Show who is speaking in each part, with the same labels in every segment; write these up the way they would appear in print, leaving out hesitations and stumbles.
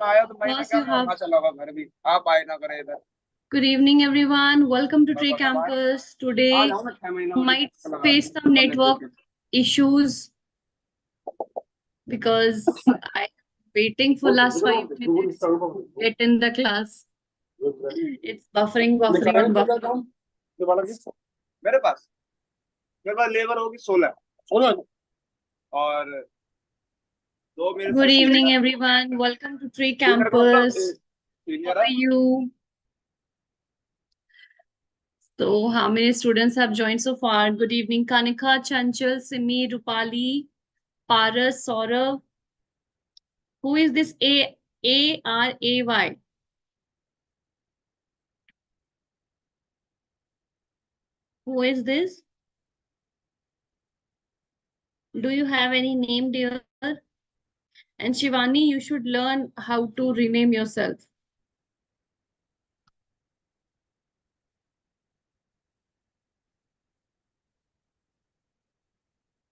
Speaker 1: आया तो मैं
Speaker 2: First,
Speaker 1: क्या
Speaker 2: you have.
Speaker 1: वहां चला होगा घर भी आप आए ना करे इधर।
Speaker 2: Good evening, everyone. Welcome to Tree
Speaker 1: अब आए
Speaker 2: Campus.
Speaker 1: आ
Speaker 2: Today,
Speaker 1: जाओ ना 6 महीना
Speaker 2: you
Speaker 1: मुझे
Speaker 2: might
Speaker 1: चक्कर लगा
Speaker 2: face some
Speaker 1: पढ़ने के
Speaker 2: network
Speaker 1: लिए।
Speaker 2: issues because I'm waiting for last 5 minutes to get in the class. It's buffering, buffering, and buffering.
Speaker 1: मेरे पास मेरे पास लेबर होगी 16 16 और दो मेरे
Speaker 2: Good
Speaker 1: से
Speaker 2: evening,
Speaker 1: senior
Speaker 2: everyone. Welcome to Tree
Speaker 1: senior का मतलब
Speaker 2: Campus. How
Speaker 1: सीनियर
Speaker 2: are
Speaker 1: है।
Speaker 2: you? So, how many students have joined so far? Good evening, Kanika, Chanchal, Simi, Rupali, Paras, Saurav. Who is this A-R-A-Y? Who is this? Do you have any name, dear? And Shivani, you should learn how to rename yourself.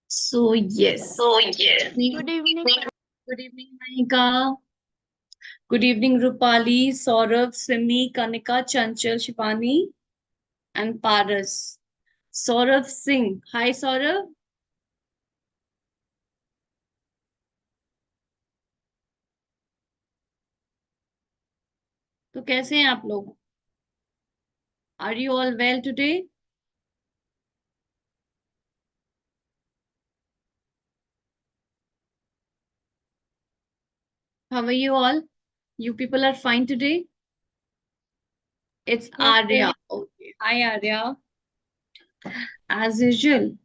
Speaker 2: So, yes.
Speaker 3: Good evening.
Speaker 2: Good evening, Mahika. Good evening, Rupali, Saurav, Simi, Kanika, Chanchal, Shivani, and Paras. Saurav Singh. Hi, Saurav. तो कैसे हैं आप लोग? Are you all well today? How are you all? You people are fine today? It's
Speaker 3: Yes,
Speaker 2: Arya. Okay. Hi, Arya. As usual,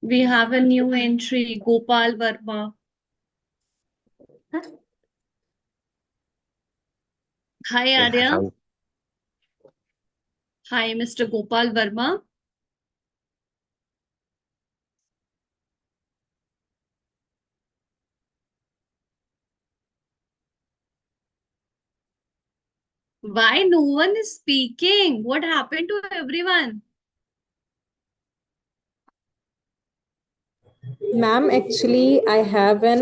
Speaker 2: we have a new entry, Gopal Verma. Hi, Arya. Hi, Mr. Gopal Verma. Why no one is speaking? What happened to everyone?
Speaker 4: Ma'am, actually, I have a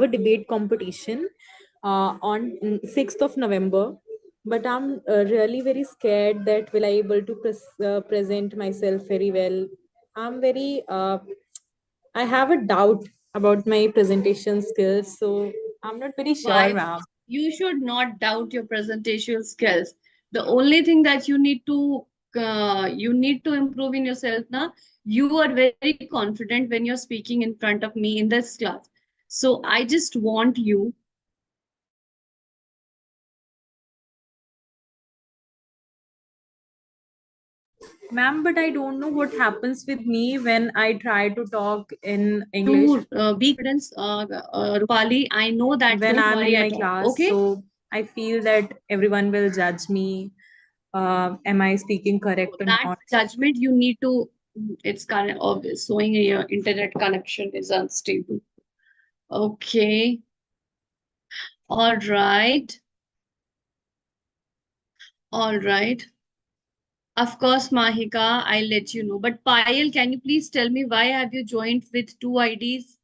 Speaker 4: debate competition on 6th of November, but I'm really very scared that will I able to present myself very well. I'm very, I have a doubt about my presentation skills, so I'm not very sure,
Speaker 2: Why?
Speaker 4: ma'am.
Speaker 2: You should not doubt your presentation skills. The only thing that you need to improve in yourself now. You are very confident when you're speaking in front of me in this class. So I just want you.
Speaker 4: Ma'am, but I don't know what happens with me when I try to talk in English
Speaker 2: To be confident, Rupali. I know that.
Speaker 4: when
Speaker 2: Don't
Speaker 4: I'm
Speaker 2: worry
Speaker 4: in my
Speaker 2: at all.
Speaker 4: class.
Speaker 2: Okay.
Speaker 4: So I feel that everyone will judge me. Am I speaking correct or
Speaker 2: That
Speaker 4: not?
Speaker 2: judgment you need to. It's kind of obvious. Showing your internet connection is unstable. Okay. All right. All right. Of course, Mahika, I'll let you know. But Payal, can you please tell me why have you joined with two IDs?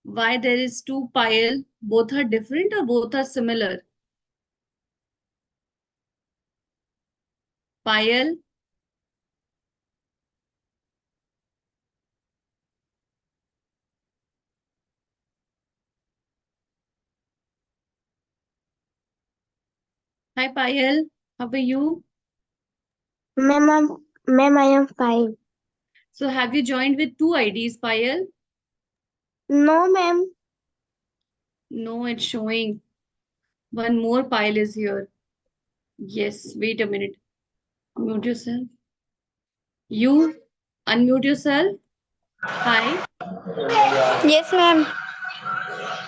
Speaker 2: Why there is two Payal? Both are different or both are similar? Payal? Hi, Payal. How are you?
Speaker 3: Ma'am, I am fine.
Speaker 2: So have you joined with two IDs, Payal?
Speaker 3: No, ma'am.
Speaker 2: No, it's showing. One more Payal is here. Yes, wait a minute. Mute yourself. You unmute yourself. Hi.
Speaker 3: Yes, ma'am.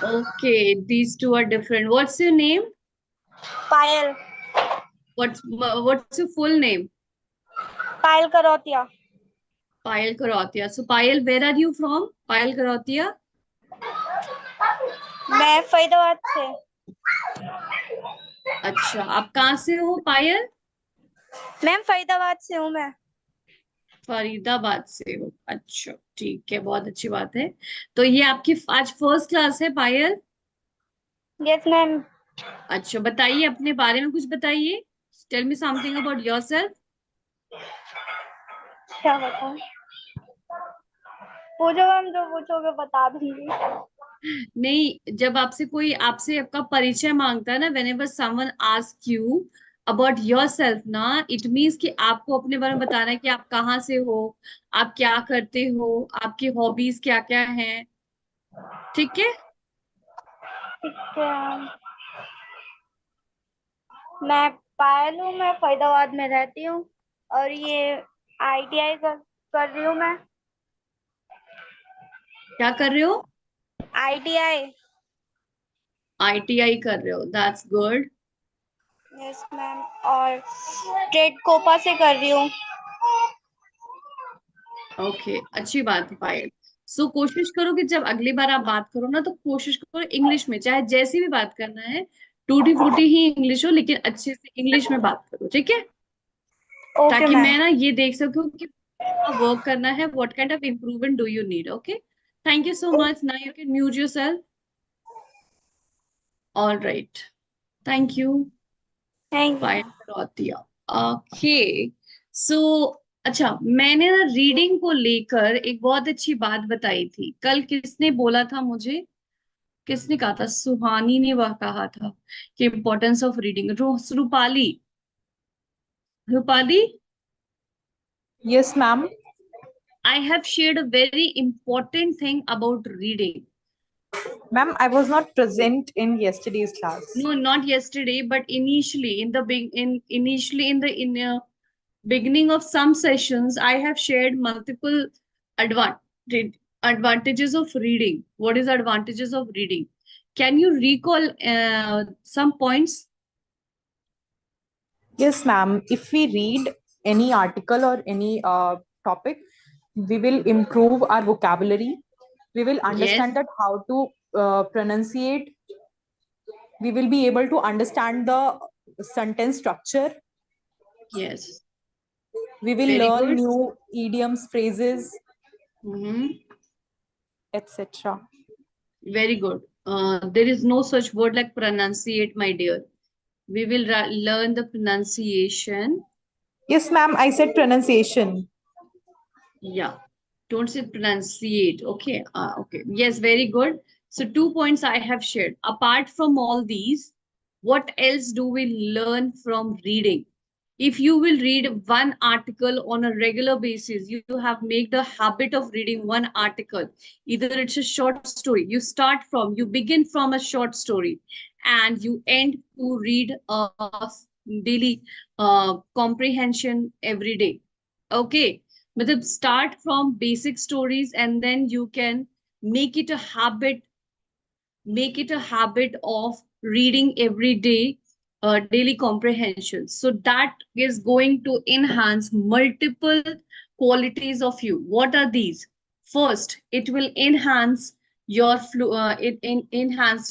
Speaker 2: Okay, these two are different. What's your name?
Speaker 3: Payal.
Speaker 2: What's your full name?
Speaker 3: Payal Karotia.
Speaker 2: Payal Karotia. So Payal, where are you from? Payal Karotia.
Speaker 3: मैं फरीदाबाद से.
Speaker 2: अच्छा, आप कहाँ से हो पायल?
Speaker 3: Ma'am Faridabad से हूँ मैं.
Speaker 2: फरीदाबाद से हो, अच्छा ठीक है, बहुत अच्छी बात है। तो ये आपकी आज फर्स्ट क्लास है पायल?
Speaker 3: Yes ma'am.
Speaker 2: अच्छा, बताइए अपने बारे में कुछ बताइए। Tell me something about yourself.
Speaker 3: क्या बताऊं? पूछो मैम, जो पूछोगे बता दूंगी।
Speaker 2: नहीं, जब आपसे आपका परिचय मांगता है ना, whenever someone asks you about yourself ना, इट मीन्स कि आपको अपने बारे में बताना है कि आप कहाँ से हो, आप क्या करते हो, आपकी हॉबीज क्या क्या हैं। ठीक है।
Speaker 3: ठीक है। मैं पायल हूँ, मैं फरीदाबाद में रहती हूँ और ये ITI कर रही हूँ मैं।
Speaker 2: क्या कर रहे हो?
Speaker 3: ITI।
Speaker 2: आईटीआई कर रहे हो, दैट्स गुड।
Speaker 3: Yes ma'am. और ट्रेड कोपा से कर रही हूँ।
Speaker 2: ओके, अच्छी बात है पायल। सो कोशिश करो कि जब अगली बार आप बात करो ना, तो कोशिश करो इंग्लिश में, चाहे जैसी भी बात करना है, टूटी फूटी ही इंग्लिश हो, लेकिन अच्छे से इंग्लिश में बात करो, ठीक है?
Speaker 3: ओके
Speaker 2: ताकि
Speaker 3: मैम।
Speaker 2: मैं ना ये देख सकूं कि वर्क करना है, what kind of improvement do you need. Okay, thank you so much, now you can mute yourself. All right, thank you
Speaker 3: thank you
Speaker 2: Payal
Speaker 3: ma'am.
Speaker 2: Rautiya. Okay, so अच्छा, मैंने ना रीडिंग को लेकर एक बहुत अच्छी बात बताई थी कल। किसने बोला था मुझे? किसने कहा था? सुहानी ने वह कहा था कि importance of reading. Rupali, Rupali,
Speaker 4: Yes, ma'am.
Speaker 2: I have shared a very important thing about reading.
Speaker 4: Ma'am, I was not present in yesterday's class.
Speaker 2: No, not yesterday, but initially in the beginning of some sessions, I have shared multiple advantages of reading. What is advantages of reading? Can you recall some points?
Speaker 4: Yes, ma'am. If we read any article or any topic, we will improve our vocabulary. We will
Speaker 2: Yes,
Speaker 4: understand that how to pronunciate. We will be able to understand the sentence structure.
Speaker 2: yes,
Speaker 4: We will
Speaker 2: very
Speaker 4: learn
Speaker 2: good.
Speaker 4: new idioms, phrases,
Speaker 2: Mhm.
Speaker 4: etc.
Speaker 2: Very good. There is no such word like pronunciate, my dear. We will learn the pronunciation.
Speaker 4: Yes, ma'am. I said pronunciation.
Speaker 2: Yeah, don't say pronunciate. Okay. Okay. Yes, very good. So 2 points I have shared. Apart from all these, what else do we learn from reading? If you will read one article on a regular basis, you have made the habit of reading one article. Either it's a short story. You begin from a short story and you end to read a daily comprehension every day. Okay. Matlab, start from basic stories and then you can make it a habit, make it a habit of reading every day, daily comprehension. So that is going to enhance multiple qualities of you. What are these? First, it will enhance enhance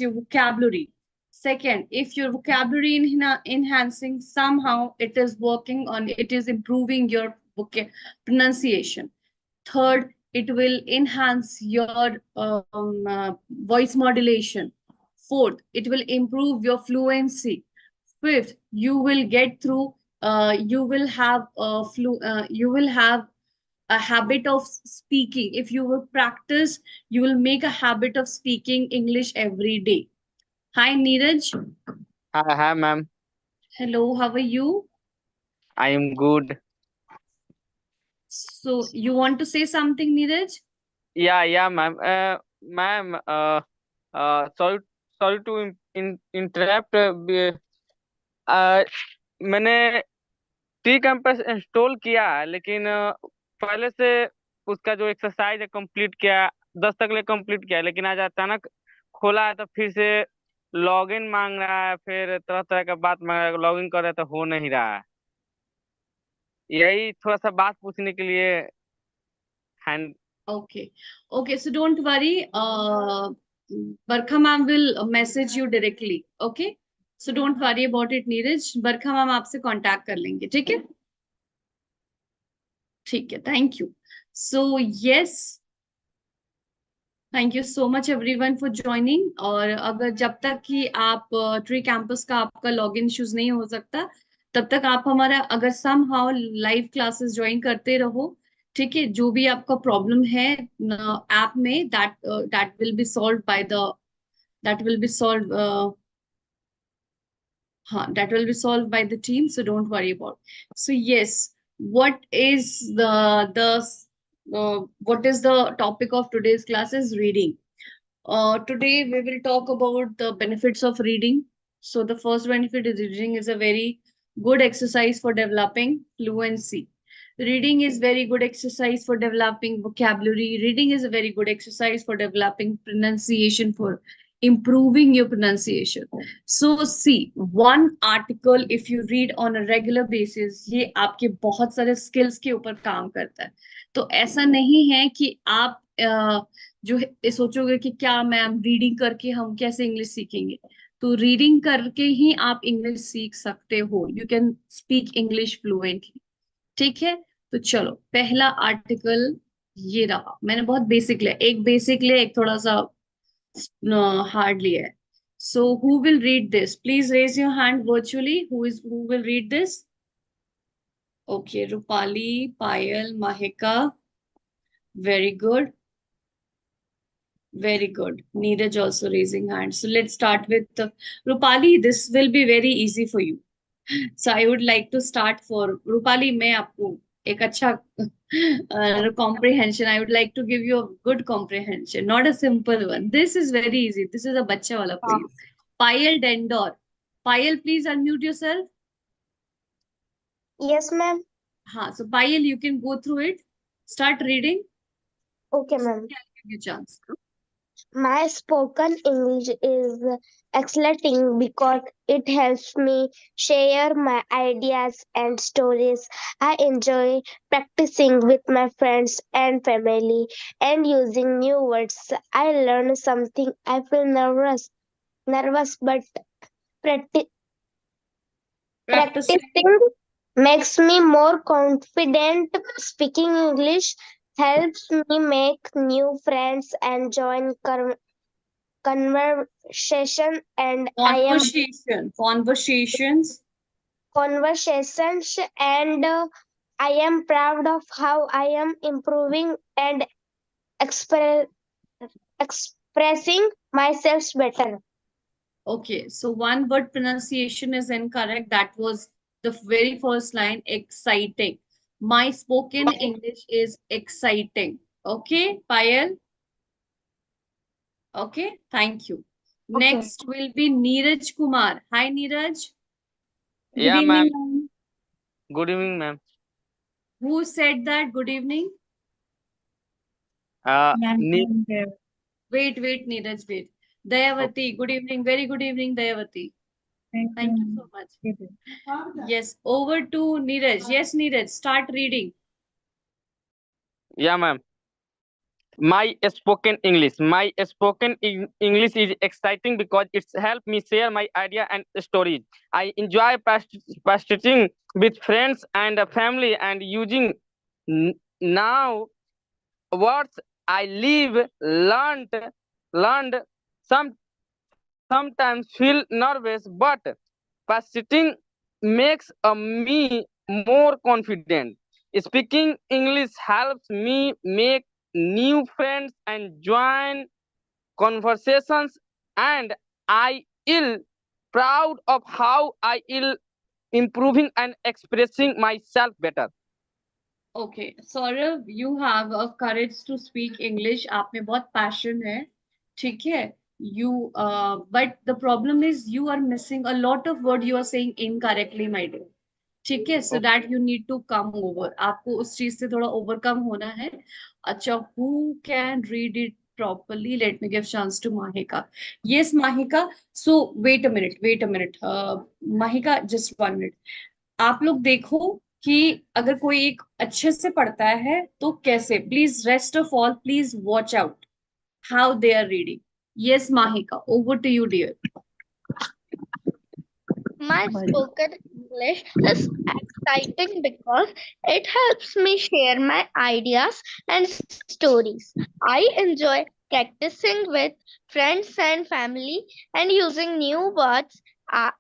Speaker 2: your vocabulary. Second, if your vocabulary enhancing, somehow it is working on, it is improving your pronunciation. Third, it will enhance your voice modulation. Fourth, it will improve your fluency. Fifth, you will get through. You will have a habit of speaking. If you will practice, you will make a habit of speaking English every day. Hi, Neeraj.
Speaker 5: Hi, ma'am.
Speaker 2: Hello, how are you?
Speaker 5: I am good.
Speaker 2: So, you want to say something, Neeraj?
Speaker 5: Yeah, ma'am. Ma'am, sorry, sorry to interrupt. Uh, मैंने tree campus install किया है, लेकिन पहले से उसका जो exercise है complete किया, 10 तक ले कंप्लीट किया, लेकिन आज अचानक खोला है तो फिर से लॉगिन मांग रहा है, फिर तरह तरह का बात मांग रहा है, लॉगिन कर रहा है तो हो नहीं रहा है। यही थोड़ा सा बात पूछने के लिए hand.
Speaker 2: Okay. Okay. So don't worry. Barkha ma'am will message you directly. Okay. So don't worry about it, Neeraj. Barkha ma'am आपसे contact कर लेंगे, ठीक है? ठीक है, thank you. So yes, thank you so much everyone for joining. और अगर जब तक कि आप ट्री कैंपस का आपका लॉगिन इश्यूज नहीं हो सकता, तब तक आप हमारा अगर somehow live classes join करते रहो. ठीक है, जो भी आपका प्रॉब्लम है ऐप में, that will be solve by the that will be solve that will be solved by the team, so don't worry about. So yes, what is what is the topic of today's class is reading. Today we will talk about the benefits of reading. So the first benefit is reading is a very good exercise for developing fluency. Reading is very good exercise for developing vocabulary. Reading is a very good exercise for developing pronunciation, for improving your pronunciation. So see, one article if you read on a regular basis, ये आपके बहुत सारे skills के ऊपर काम करता है. तो ऐसा नहीं है कि आप जो है सोचोगे कि क्या मैम रीडिंग करके हम कैसे इंग्लिश सीखेंगे. तो रीडिंग करके ही आप इंग्लिश सीख सकते हो. You can speak English fluently. ठीक है, तो चलो पहला आर्टिकल ये रहा. मैंने बहुत बेसिक लिया, एक बेसिक लिया, एक थोड़ा सा हार्ड लिया है. So who will read this? Please raise your hand virtually. Who will read this? Okay, Rupali, Payal, Mahika, very good. Very good. Neeraj also raising hand. So let's start with Rupali. This will be very easy for you. So I would like to start for Rupali. मैं आपको एक अच्छा comprehension. I would like to give you a good comprehension, not a simple one. This is very easy. This is a बच्चा वाला for you. Payal Dendor. Payal, please unmute yourself.
Speaker 3: Yes, ma'am.
Speaker 2: हाँ, so Payal, you can go through it. Start reading.
Speaker 3: Okay, ma'am.
Speaker 2: I'll give you a chance.
Speaker 3: My spoken English is excellent because it helps me share my ideas and stories. I enjoy practicing with my friends and family and using new words. I learn something. I feel nervous, but practi-
Speaker 2: Practicing.
Speaker 3: practicing makes me more confident. Speaking English helps me make new friends and join conversation and
Speaker 2: Conversations.
Speaker 3: conversations and I am proud of how I am improving and expre- expressing myself better.
Speaker 2: Okay, so one word pronunciation is incorrect. That was the very first line, exciting. My spoken English is exciting. Okay, Payal? Okay, thank you.
Speaker 3: Okay.
Speaker 2: Next will be Neeraj Kumar. Hi, Neeraj.
Speaker 5: Good Yeah,
Speaker 2: evening,
Speaker 5: ma'am.
Speaker 2: ma'am.
Speaker 5: Good evening, ma'am.
Speaker 2: Who said that? Good evening. Wait, Neeraj, wait. Dayavati, good evening. Very good evening, Dayavati. Thank you so much. Yes, over to Neeraj. Yes, Neeraj, start reading.
Speaker 5: Yeah, ma'am. My spoken English is exciting because it's helped me share my idea and stories. I enjoy practicing with friends and family and using now words I learned some sometimes feel nervous, but practicing makes me more confident. Speaking English helps me make new friends and join conversations, and I feel proud of how I am improving and expressing myself better.
Speaker 2: Okay, Saurav, you have a courage to speak English. आप में बहुत passion है, ठीक है? But the problem is you are missing a lot of word you are saying incorrectly, my dear. ठीक है? So that you need to come over. आपको उस चीज से थोड़ा overcome होना है. अच्छा, who can read it properly? Let me give chance to Mahika. Yes, Mahika. So wait a minute. Mahika, just 1 minute. आप लोग देखो कि अगर कोई एक अच्छे से पढ़ता है तो कैसे. Please rest of all, please watch out how they are reading. Yes Mahika, over to you dear.
Speaker 3: My spoken English is exciting because it helps me share my ideas and stories. I enjoy practicing with friends and family and using new words I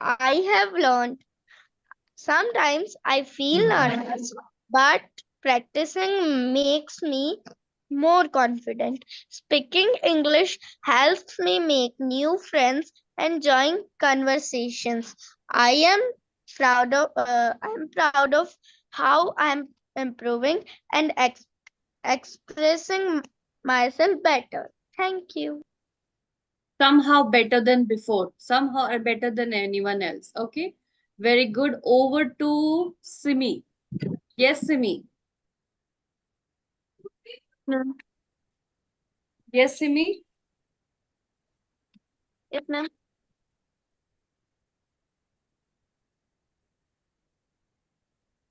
Speaker 3: have learned. Sometimes I feel nervous, but practicing makes me more confident. Speaking English helps me make new friends and join conversations. I am proud of how I am improving and expressing myself better. Thank you.
Speaker 2: Somehow better than before, somehow are better than anyone else. Okay, very good. Over to Simi. Yes, Simi.
Speaker 3: Ma'am.
Speaker 2: Yes, Simi.
Speaker 3: Yes, ma'am.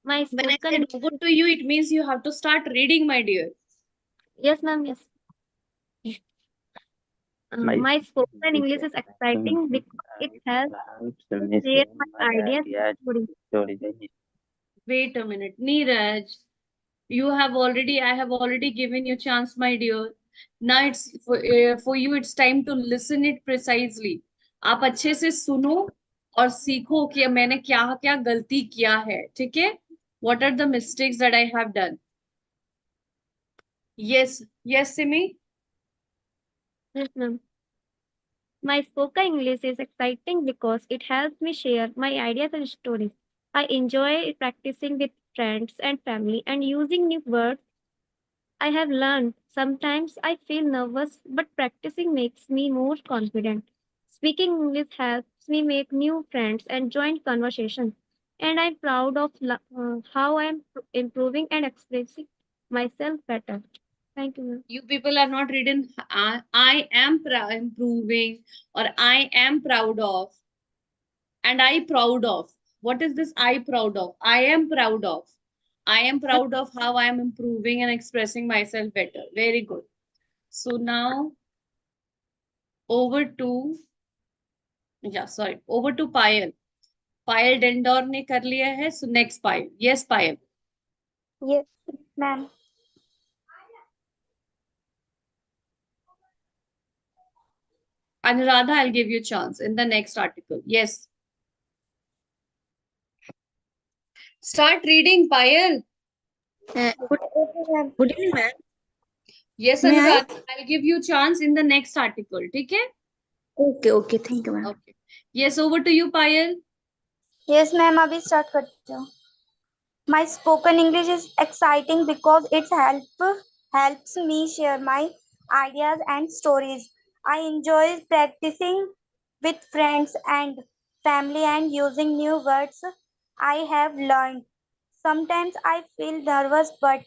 Speaker 3: My
Speaker 2: When I
Speaker 3: spoken
Speaker 2: said over to you, it means you have to start reading, my dear.
Speaker 3: Yes, ma'am. Yes. My spoken English is exciting because it helps me share my ideas and stories.
Speaker 2: Wait a minute, Neeraj. I have already given you chance, my dear. Now it's for you, it's time to listen it precisely. आप अच्छे से सुनो और सीखो कि मैंने क्या क्या गलती किया है, ठीक है? What are the mistakes that I have done? Yes, yes, Simi.
Speaker 3: Yes, ma'am. My spoken English is exciting because it helps me share my ideas and stories. I enjoy practicing with friends and family and using new words I have learned. Sometimes I feel nervous, but practicing makes me more confident. Speaking English helps me make new friends and join conversations. And I'm proud of how I'm improving and expressing myself better. Thank you, ma'am.
Speaker 2: You people are not written I am improving or I am proud of and I proud of. What is this I proud of? I am proud of. I am proud of how I am improving and expressing myself better. Very good. So now over to, yeah, sorry, over to Payal. Payal Dendor ने कर लिया है. So next Payal. Yes, Payal.
Speaker 3: Yes, ma'am.
Speaker 2: Anuradha, I'll give you a chance in the next article. Yes. Start reading, Payal.
Speaker 3: Good evening, ma'am.
Speaker 2: Yes,
Speaker 3: May I?
Speaker 2: Anuradha, I'll give you a chance in the next article. ठीक है?
Speaker 3: Okay, thank you, ma'am.
Speaker 2: Okay. Yes, over to you, Payal.
Speaker 3: Yes, ma'am. अभी start करती हूँ. My spoken English is exciting because it helps me share my ideas and stories. I enjoy practicing with friends and family and using new words I have learned. Sometimes I feel nervous, but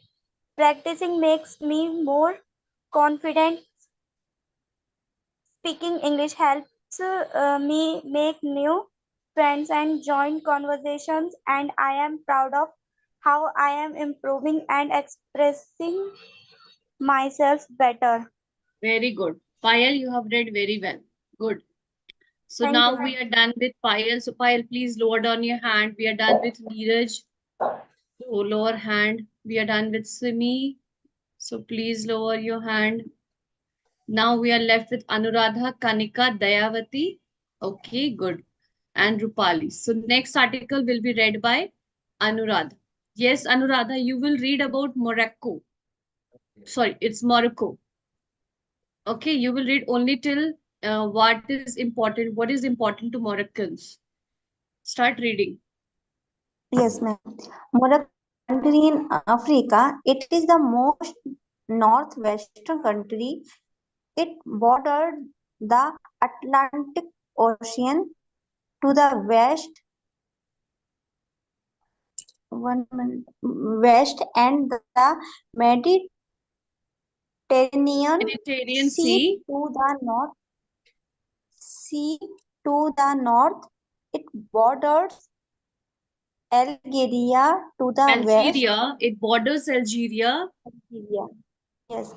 Speaker 3: practicing makes me more confident. Speaking English helps me make new friends and join conversations, and I am proud of how I am improving and expressing myself better.
Speaker 2: Very good. Payal, you have read very well. Good. So
Speaker 3: Thank
Speaker 2: now
Speaker 3: you,
Speaker 2: we
Speaker 3: ma'am.
Speaker 2: are done with Payal. So Payal, please lower down your hand. We are done with Neeraj. So lower hand. We are done with Simi. So please lower your hand. Now we are left with Anuradha, Kanika, Dayavati. Okay, good. And Rupali. So next article will be read by Anuradha. Yes, Anuradha, you will read about Morocco. Sorry, it's Morocco. Okay, you will read only till what is important to Moroccans. Start reading.
Speaker 6: Yes, ma'am. Morocco is a country in Africa. It is the most northwestern country. It bordered the Atlantic Ocean to the west and the Mediterranean
Speaker 2: Mediterranean
Speaker 6: Sea
Speaker 2: Sea.
Speaker 6: to the north. Sea to the north. It borders Algeria to the west.
Speaker 2: Algeria. It borders Algeria.
Speaker 6: Algeria. Yes,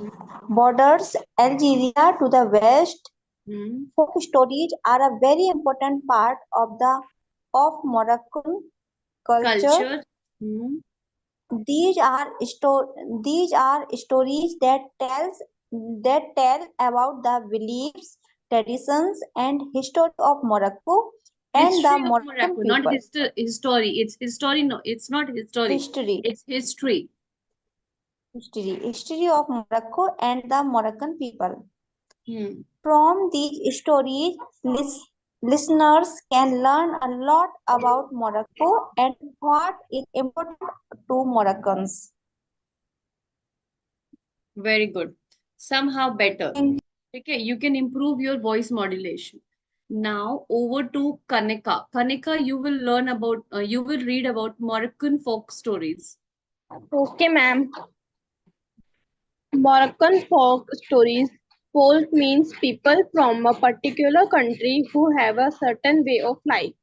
Speaker 6: borders Algeria to the west.
Speaker 2: Hmm.
Speaker 6: Folk stories are a very important part of the of Moroccan culture.
Speaker 2: Culture. Hmm.
Speaker 6: These are stories that tell about the beliefs, traditions, and history of Morocco and the
Speaker 2: History of
Speaker 6: Moroccan
Speaker 2: Morocco, not
Speaker 6: people.
Speaker 2: history. It's history. No, it's not history.
Speaker 6: History,
Speaker 2: It's history.
Speaker 6: history of Morocco and the Moroccan people.
Speaker 2: Hmm.
Speaker 6: From these stories, listeners can learn a lot about Morocco and what is important to Moroccans.
Speaker 2: Very good. Somehow better. Okay, you can improve your voice modulation. Now over to Kanika. Kanika, you will learn about, you will read about Moroccan folk stories.
Speaker 7: Okay, ma'am. Moroccan folk stories. Folk means people from a particular country who have a certain way of life.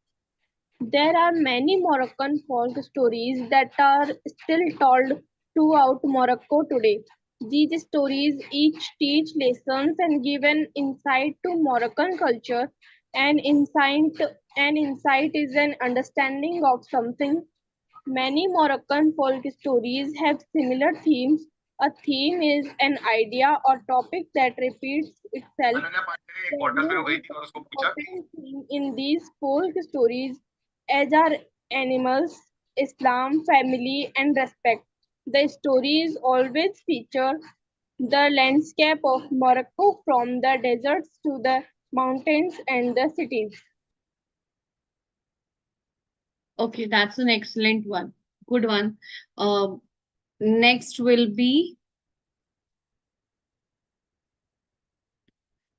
Speaker 7: There are many Moroccan folk stories that are still told throughout Morocco today. These stories each teach lessons and give an insight to Moroccan culture. An insight is an understanding of something. Many Moroccan folk stories have similar themes. A theme is an idea or topic that repeats itself. The most important thing in these folk stories as are animals, Islam, family, and respect. The stories always feature the landscape of Morocco from the deserts to the mountains and the cities.
Speaker 2: Okay, that's an excellent one. Good one. Next will be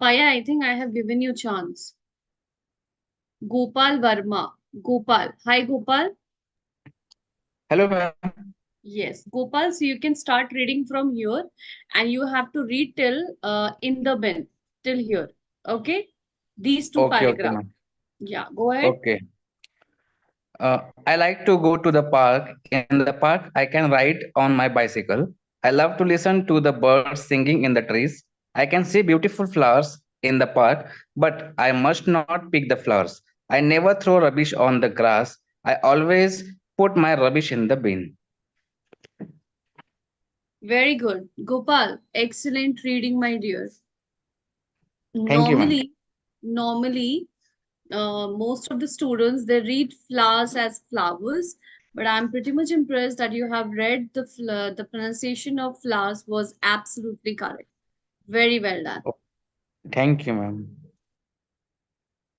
Speaker 2: Paya. I think I have given you chance. Gopal Verma. Gopal. Hi, Gopal.
Speaker 8: Hello, ma'am.
Speaker 2: Yes, Gopal. So you can start reading from here, and you have to read till in the bin till here. Okay, these two
Speaker 8: Okay,
Speaker 2: paragraphs.
Speaker 8: ma'am.
Speaker 2: Yeah, go ahead.
Speaker 8: Okay. I like to go to the park. In the park, I can ride on my bicycle. I love to listen to the birds singing in the trees. I can see beautiful flowers in the park, but I must not pick the flowers. I never throw rubbish on the grass. I always put my rubbish in the bin.
Speaker 2: Very good, Gopal. Excellent reading, my dear.
Speaker 8: Thank you, ma'am.
Speaker 2: Normally, most of the students they read flowers as flowers, but I'm pretty much impressed that you have read the pronunciation of flowers was absolutely correct. Very well done.
Speaker 8: Thank you, ma'am.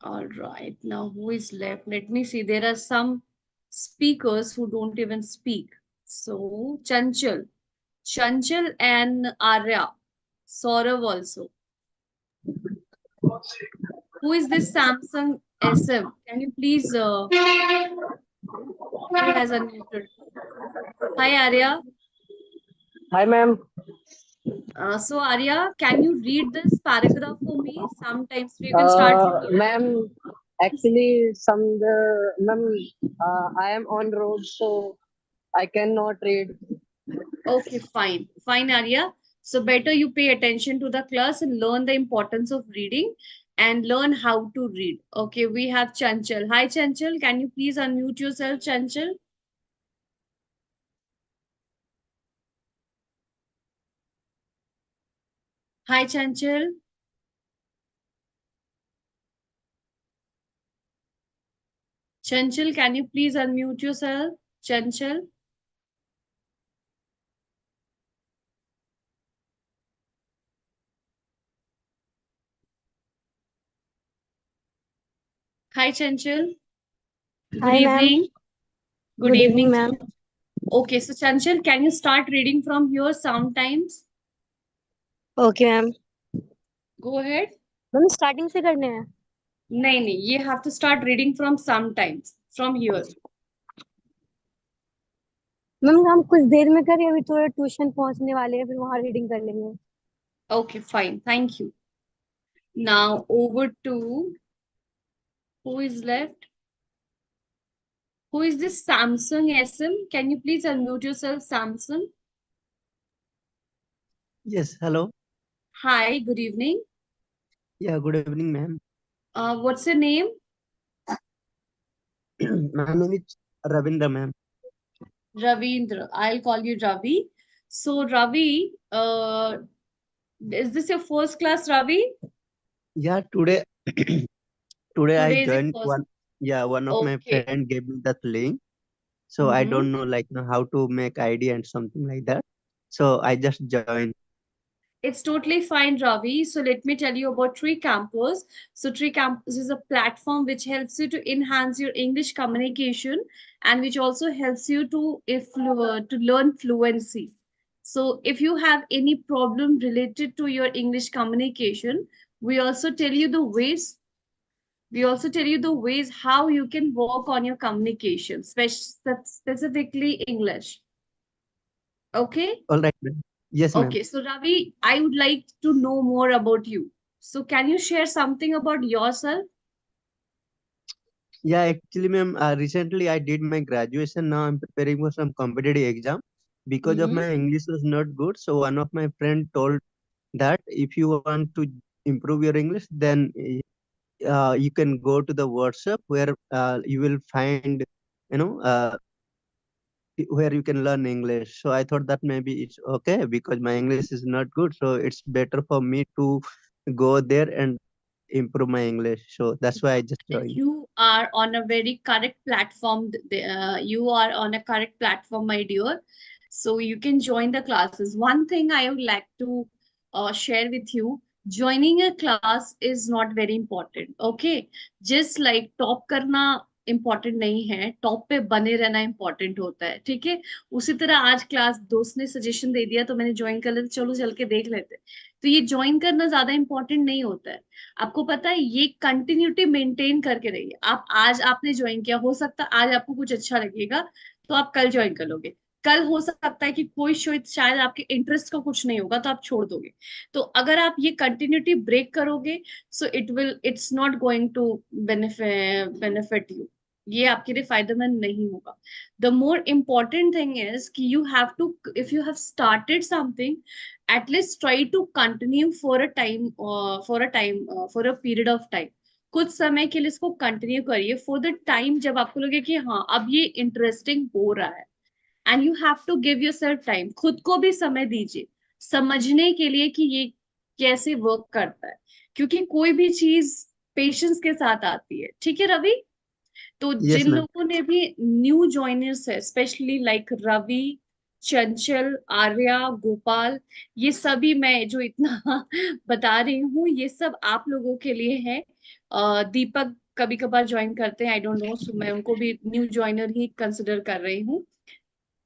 Speaker 2: All right, now who is left? Let me see. There are some speakers who don't even speak. So Chanchal and Arya, Saurav also. Who is this Samsung SM? Can you please, who has unmuted? Hi, Arya.
Speaker 5: Hi, ma'am.
Speaker 2: So, Arya, can you read this paragraph for me? Sometimes you can start from here.
Speaker 5: Ma'am, actually, ma'am, I am on road, so I cannot read.
Speaker 2: Okay, fine. Fine, Arya. So, better you pay attention to the class and learn the importance of reading and learn how to read. Okay, we have Chanchal. Hi, Chanchal. Can you please unmute yourself, Chanchal? Hi, Chanchal. Chanchal, can you please unmute yourself? Chanchal. Hi, Chanchal. Good
Speaker 7: Hi, ma'am.
Speaker 2: evening. Good
Speaker 7: Good evening,
Speaker 2: evening.
Speaker 7: ma'am.
Speaker 2: Okay, so Chanchal, can you start reading from here sometimes?
Speaker 7: Okay, ma'am.
Speaker 2: Go ahead.
Speaker 7: Ma'am starting से करने हैं
Speaker 2: नहीं, you have to start reading from sometimes, from here.
Speaker 7: Ma'am हम कुछ देर में करें अभी थोड़ा ट्यूशन पहुंचने वाले हैं फिर वहां रीडिंग कर लेंगे
Speaker 2: Okay, fine. Thank you. Now over to who is left? Who is this Samsung SM? Can you please unmute yourself, Samsung?
Speaker 9: Yes, hello.
Speaker 2: Hi, good evening.
Speaker 9: Yeah, good evening, ma'am.
Speaker 2: What's your name?
Speaker 9: My name is Ravindra, ma'am.
Speaker 2: Ravindra. I'll call you Ravi. So Ravi, is this your first class, Ravi?
Speaker 9: Yeah, today today I
Speaker 2: Today is your
Speaker 9: joined
Speaker 2: first.
Speaker 9: one. Yeah, one of my
Speaker 2: Okay.
Speaker 9: friend gave me that link. So I
Speaker 2: Mm-hmm.
Speaker 9: don't know how to make ID and something like that. So I just joined.
Speaker 2: It's totally fine, Ravi. So let me tell you about Tree Campus. So Tree Campus is a platform which helps you to enhance your English communication and which also helps you to to learn fluency. So if you have any problem related to your English communication, we also tell you the ways. We also tell you the ways how you can work on your communication, specifically English. Okay.
Speaker 9: All right, ma'am. Yes, ma'am.
Speaker 2: Okay, so Ravi, I would like to know more about you. So can you share something about yourself?
Speaker 9: Yeah, actually, ma'am, recently I did my graduation. Now I'm preparing for some competitive exam. Because of
Speaker 2: Mm-hmm.
Speaker 9: my English was not good, so one of my friend told that if you want to improve your English, then you can go to the workshop where you will find, you know, where you can learn English. So I thought that maybe it's okay because my English is not good. So it's better for me to go there and improve my English. So that's why I just joined.
Speaker 2: You are on a very correct platform. You are on a correct platform, my dear. So you can join the classes. One thing I would like to share with you, joining a class is not very important. Okay, just like top करना important नहीं है, top पे बने रहना important होता है, ठीक है? उसी तरह आज क्लास दोस्त ने सजेशन दे दिया तो मैंने ज्वाइन कर लिया, चलो चल के देख लेते हैं। तो ये ज्वाइन करना ज्यादा इंपॉर्टेंट नहीं होता है। आपको पता है ये कंटिन्यूटी मेंटेन करके रहिए। आप आज आपने ज्वाइन किया, हो सकता है आज आपको कुछ अच्छा लगेगा तो आप कल ज्वाइन कर लोगे। कल हो सकता है कि कोई शायद आपके इंटरेस्ट का कुछ नहीं होगा तो आप छोड़ दोगे। तो अगर आप ये कंटिन्यूटी ब्रेक करोगे, so it's not going to benefit you. ये आपके लिए फायदेमंद नहीं होगा। The more important thing is कि you have to, if you have started something, at least try to continue for a time, for a period of time। कुछ समय के लिए इसको कंटिन्यू करिए फॉर द टाइम जब आपको लगे कि हाँ अब ये इंटरेस्टिंग हो रहा है। And you have to give yourself time, खुद को भी समय दीजिए समझने के लिए कि ये कैसे वर्क करता है, क्योंकि कोई भी चीज पेशेंस के साथ आती है। ठीक है रवि? तो
Speaker 9: Yes,
Speaker 2: जिन
Speaker 9: ma'am.
Speaker 2: लोगों ने भी न्यू ज्वाइनर्स है, स्पेशली लाइक रवि, चंचल, आर्या, गोपाल, ये सभी मैं जो इतना बता रही हूँ ये सब आप लोगों के लिए है। दीपक कभी कभार ज्वाइन करते हैं, आई डोंट नो, सो मैं उनको भी न्यू ज्वाइनर ही कंसिडर कर रही हूँ।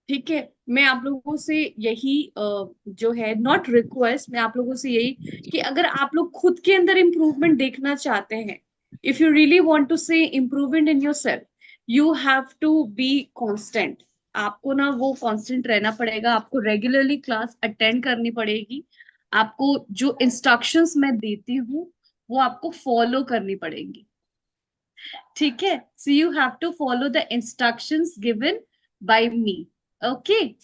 Speaker 2: ठीक है, मैं आप लोगों से यही जो है नॉट रिक्वेस्ट, मैं आप लोगों से यही कि अगर आप लोग खुद के अंदर इम्प्रूवमेंट देखना चाहते हैं, if you really want to see improvement in yourself, you have to be constant. आपको ना वो कांस्टेंट रहना पड़ेगा, आपको रेगुलरली क्लास अटेंड करनी पड़ेगी, आपको जो इंस्ट्रक्शंस मैं देती हूँ वो आपको फॉलो करनी पड़ेगी। ठीक है, so you have to follow the instructions given by me. Okay,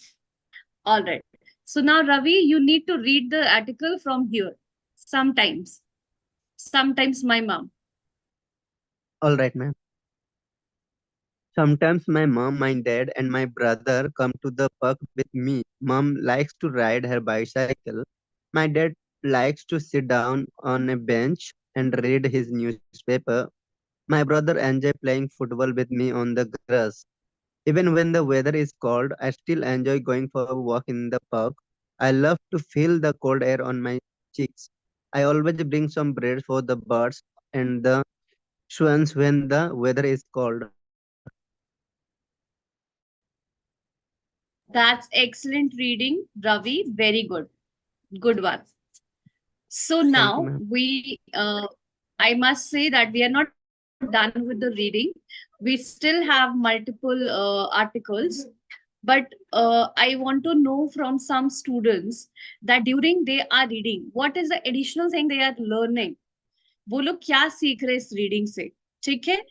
Speaker 2: all right. So now, Ravi, you need to read the article from here. Sometimes my mom.
Speaker 9: All right, ma'am. Sometimes my mom, my dad, and my brother come to the park with me. Mom likes to ride her bicycle. My dad likes to sit down on a bench and read his newspaper. My brother enjoys playing football with me on the grass. Even when the weather is cold, I still enjoy going for a walk in the park. I love to feel the cold air on my cheeks. I always bring some bread for the birds and the swans when the weather is cold.
Speaker 2: That's excellent reading, Ravi. Very good. Good one. So
Speaker 9: Thank you,
Speaker 2: now
Speaker 9: ma'am.
Speaker 2: I must say that we are not done with the reading. We still have multiple articles. But I want to know from some students that during they are reading, what is the additional thing they are learning? वो लोग क्या सीख रहे इस reading से? ठीक है,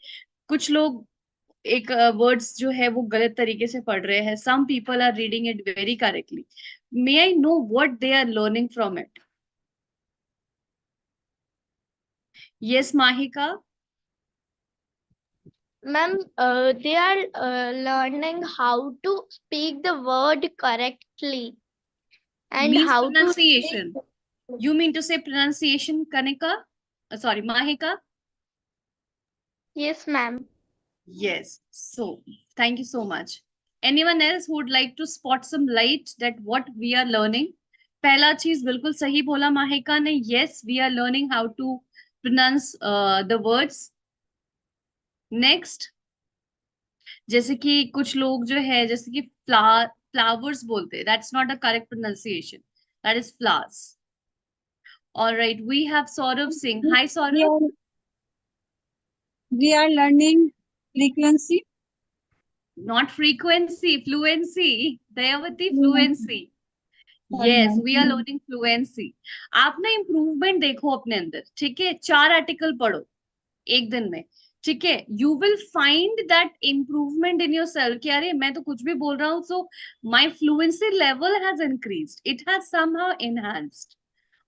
Speaker 2: कुछ लोग एक वर्ड्स जो है वो गलत तरीके से पढ़ रहे हैं, some people are reading it very correctly. May I know what they are learning from it? Yes Mahika?
Speaker 3: Ma'am, they are learning how to speak the word correctly and
Speaker 2: Means
Speaker 3: how to.
Speaker 2: pronunciation. You mean to say pronunciation, Kanika? Sorry, Mahika?
Speaker 3: Yes, ma'am.
Speaker 2: Yes. So, thank you so much. Anyone else who would like to spot some light that what we are learning? पहला चीज बिल्कुल सही बोला माहिका ने. Yes, we are learning how to pronounce the words. Next, जैसे कि कुछ लोग जो है जैसे कि flowers बोलते हैं. That's not a correct pronunciation. That is flowers. All right, we have Saurav Singh. Hi, Saurav.
Speaker 10: We are learning frequency.
Speaker 2: Not frequency, fluency. Dayavati,
Speaker 10: Sorry,
Speaker 2: fluency. Yes,
Speaker 10: ma'am.
Speaker 2: we are learning fluency. आप ना improvement देखो अपने अंदर, ठीक है? 4 article पढ़ो एक दिन में, ठीक है? You will find that improvement in yourself कि अरे मैं तो कुछ भी बोल रहा हूँ, so my fluency level has increased. It has somehow enhanced.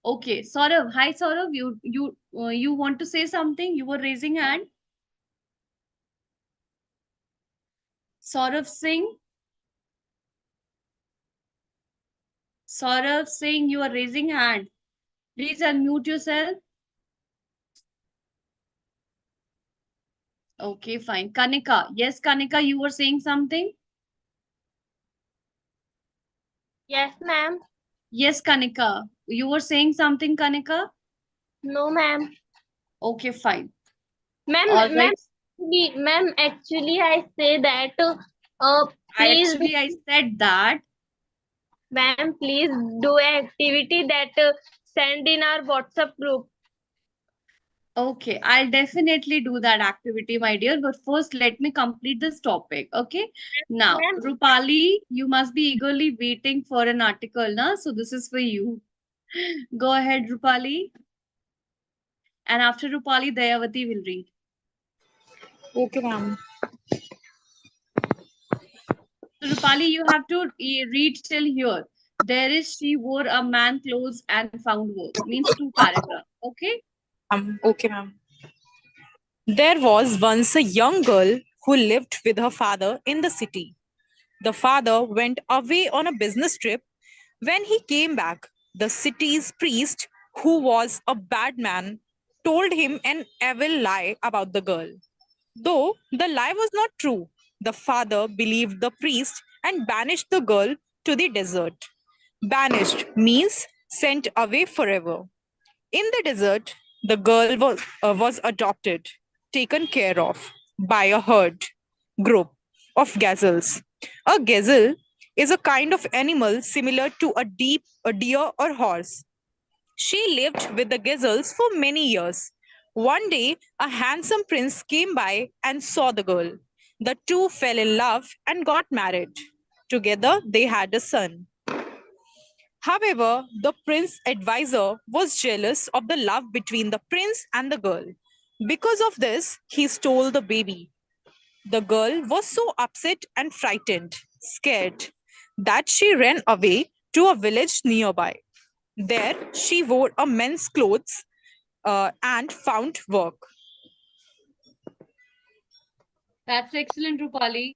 Speaker 2: Okay, Saurav. Hi, Saurav. You want to say something? You were raising hand. Saurav Singh. Saurav Singh, you are raising hand. Please unmute yourself. Okay, fine. Kanika. Yes, Kanika, you were saying something?
Speaker 3: Yes, ma'am.
Speaker 2: Yes, Kanika. You were saying something, Kanika?
Speaker 3: No, ma'am.
Speaker 2: Okay, fine.
Speaker 3: Ma'am,
Speaker 2: All right.
Speaker 3: ma'am, actually, I say that, please,
Speaker 2: I said that.
Speaker 3: ma'am, please do an activity that send in our WhatsApp group.
Speaker 2: Okay, I'll definitely do that activity, my dear. But first, let me complete this topic. Okay. Now,
Speaker 3: Ma'am.
Speaker 2: Rupali, you must be eagerly waiting for an article, na? So this is for you. Go ahead, Rupali. And after Rupali, Dayavati will read.
Speaker 4: Okay, ma'am.
Speaker 2: So, Rupali, you have to read till here. There is she wore a man clothes and found work. Means 2 paragraphs. Okay.
Speaker 4: Okay, ma'am. There was once a young girl who lived with her father in the city. The father went away on a business trip. When he came back, the city's priest, who was a bad man, told him an evil lie about the girl. Though the lie was not true, the father believed the priest and banished the girl to the desert. Banished means sent away forever. In the desert, the girl was adopted, taken care of by a herd group of gazelles. A gazelle is a kind of animal similar to a deer or horse. She lived with the gazelles for many years. One day, a handsome prince came by and saw the girl. The two fell in love and got married. Together, they had a son. However, the prince's advisor was jealous of the love between the prince and the girl. Because of this, he stole the baby. The girl was so upset and frightened, scared, that she ran away to a village nearby. There, she wore a men's clothes and found work.
Speaker 2: That's excellent, Rupali.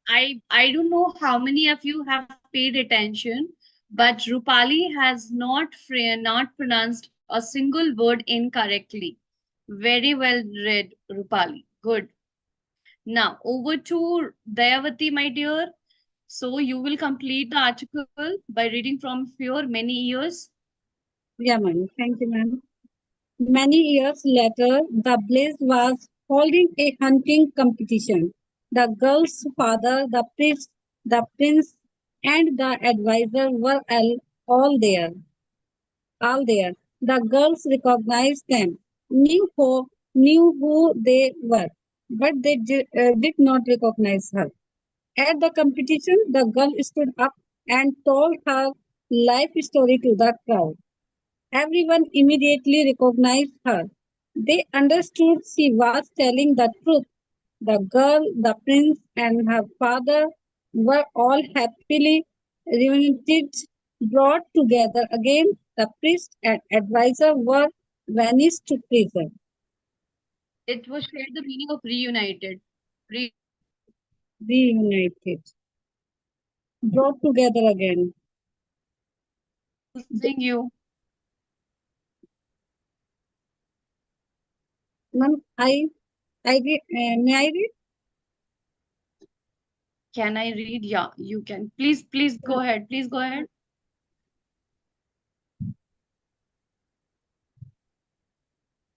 Speaker 2: I don't know how many of you have paid attention, but Rupali has not pronounced a single word incorrectly. Very well read, Rupali. Good. Now over to Dayavati, my dear. So you will complete the article by reading from your many years.
Speaker 10: Yeah, ma'am. Thank you, ma'am. Many years later, the Blaze was holding a hunting competition. The girl's father, the priest, the prince, and the advisor were all there. All there. The girls recognized them, knew who they were, but they did not recognize her. At the competition, the girl stood up and told her life story to the crowd. Everyone immediately recognized her. They understood she was telling the truth. The girl, the prince, and her father were all happily reunited, brought together again. The priest and advisor were vanished to prison.
Speaker 2: It was shared the meaning of reunited.
Speaker 10: Reunited. Brought together again.
Speaker 2: Losing you.
Speaker 10: Ma'am, may I read?
Speaker 2: Can I read? Yeah, you can. Please go ahead. Please go ahead.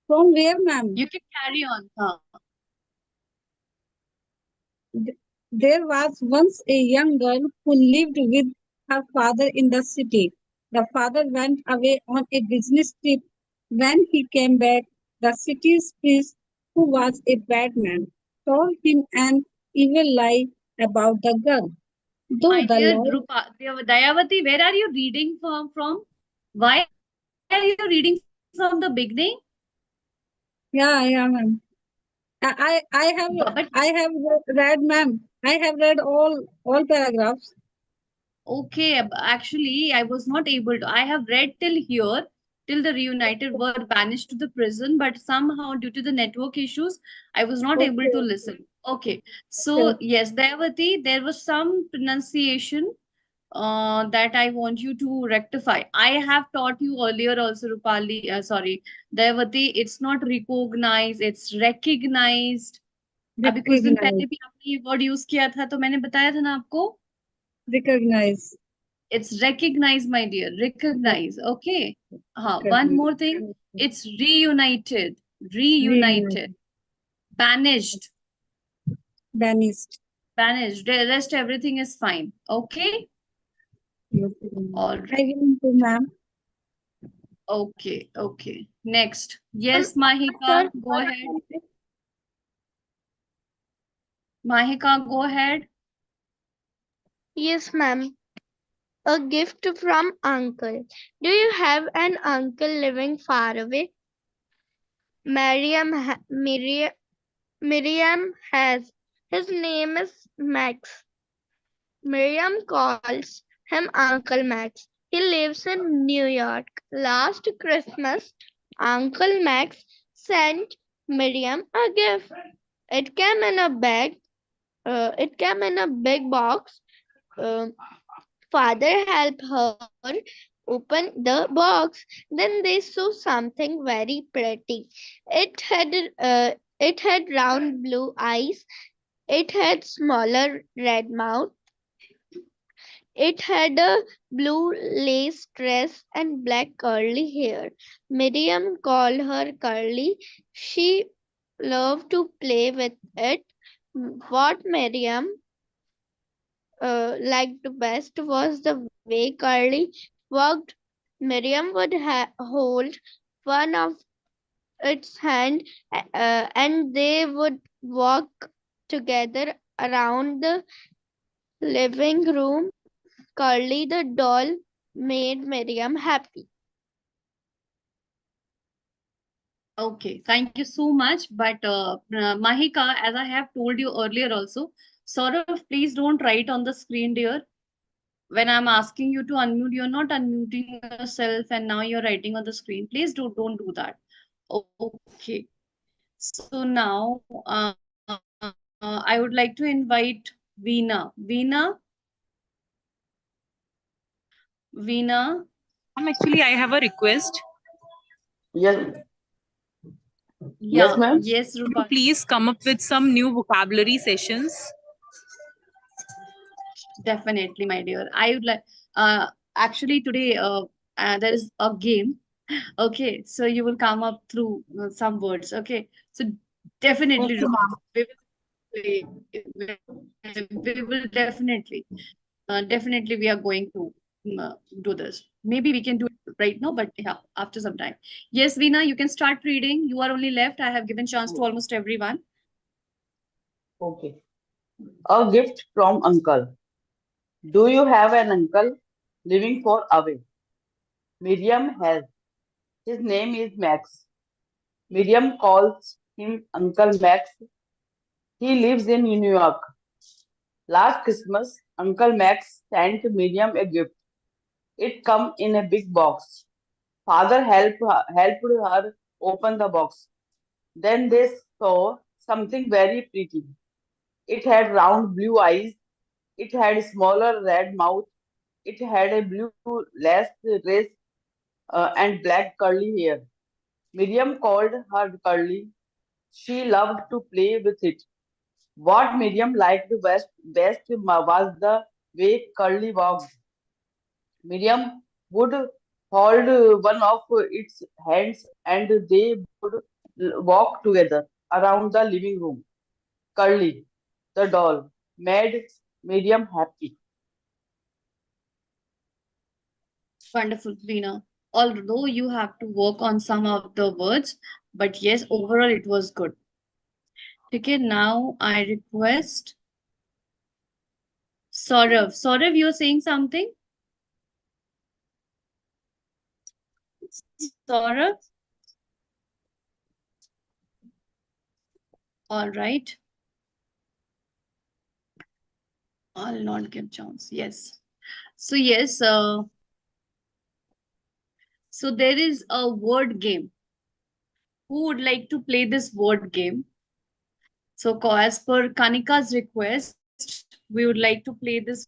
Speaker 10: From where, ma'am?
Speaker 2: You can carry on.
Speaker 10: There was once a young girl who lived with her father in the city. The father went away on a business trip. When he came back, the city's priest, who was a bad man, told him an evil lie about the girl. Though
Speaker 2: My
Speaker 10: the
Speaker 2: dear
Speaker 10: lie,
Speaker 2: Dayavati, where are you reading from? Why are you reading from the beginning?
Speaker 10: yeah, ma'am. I have
Speaker 2: But
Speaker 10: I have read, ma'am. I have read all paragraphs.
Speaker 2: okay, actually, I was not able to. I have read till here, till the reunited were banished to the prison, but somehow, due to the network issues, I was not able to
Speaker 10: Okay,
Speaker 2: listen. Okay,
Speaker 10: okay,
Speaker 2: so yes, Dayavati, there was some pronunciation that I want you to rectify. I have taught you earlier also, Rupali, sorry, Dayavati, it's not recognized, it's recognized. अभी कुछ दिन
Speaker 10: recognize,
Speaker 2: पहले भी आपने ये word use किया था तो मैंने बताया था ना आपको.
Speaker 10: recognize,
Speaker 2: It's recognize, my dear. Recognize. Okay. One
Speaker 10: recognize.
Speaker 2: more thing. It's reunited.
Speaker 10: Reunited,
Speaker 2: Reunited. Banished.
Speaker 10: banished.
Speaker 2: Banished. The rest everything is fine. Okay. All
Speaker 10: I
Speaker 2: right.
Speaker 10: will improve, ma'am.
Speaker 2: Okay. Okay. Next.
Speaker 3: Um,
Speaker 2: Yes, Mahika.
Speaker 3: sir,
Speaker 2: Go ahead. Mahika, go ahead.
Speaker 3: yes, ma'am. A gift from uncle. Do you have an uncle living far away? Miriam has. His name is Max. Miriam calls him Uncle Max. He lives in New York. Last Christmas, Uncle Max sent Miriam a gift. It came in a bag. It came in a big box. Uh, Father helped her open the box. Then they saw something very pretty. It had it had round blue eyes. It had smaller red mouth. It had a blue lace dress and black curly hair. Miriam called her Curly. She loved to play with it. What Miriam liked best was the way Curly walked. Miriam would hold one of its hand and they would walk together around the living room. Curly the doll made Miriam happy.
Speaker 2: Okay, thank you so much. But Mahika, as I have told you earlier also, Saurav, please don't write on the screen, dear. When I'm asking you to unmute, you're not unmuting yourself, and now you're writing on the screen. Please don't do that. Okay. So now I would like to invite Veena. Veena.
Speaker 4: Actually, I have a request.
Speaker 11: Yes, yes,
Speaker 2: Yeah.
Speaker 11: ma'am.
Speaker 2: Yes,
Speaker 4: Could you
Speaker 2: Rupa.
Speaker 4: please come up with some new vocabulary sessions?
Speaker 2: Definitely, my dear. I would like. Actually, today there is a game. Okay, so you will come up through some words. Okay, so definitely,
Speaker 10: Okay,
Speaker 2: Rupa,
Speaker 10: ma'am.
Speaker 2: we will definitely we are going to do this. Maybe we can do it right now, but yeah, after some time. Yes, Veena, you can start reading. You are only left. I have given chance to almost everyone.
Speaker 11: Okay. A gift from uncle. Do you have an uncle living far away? Miriam has. His name is Max. Miriam calls him Uncle Max. He lives in New York. Last Christmas, Uncle Max sent Miriam a gift. It come in a big box. Father helped her open the box. Then they saw something very pretty. It had round blue eyes. It had a smaller red mouth. It had a blue lace dress and black curly hair. Miriam called her curly. She loved to play with it. What Miriam liked best was the way Curly walked. Miriam would hold one of its hands and they would walk together around the living room. Curly, the doll, made Miriam happy.
Speaker 2: Wonderful, Trina. Although you have to work on some of the words, but yes, overall it was good. Okay, now I request Saurav. Saurav, you're saying something? Saurav? All right. I'll not give chance. Yes. So yes, so there is a word game. Who would like to play this word game? So as per Kanika's request, we would like to play this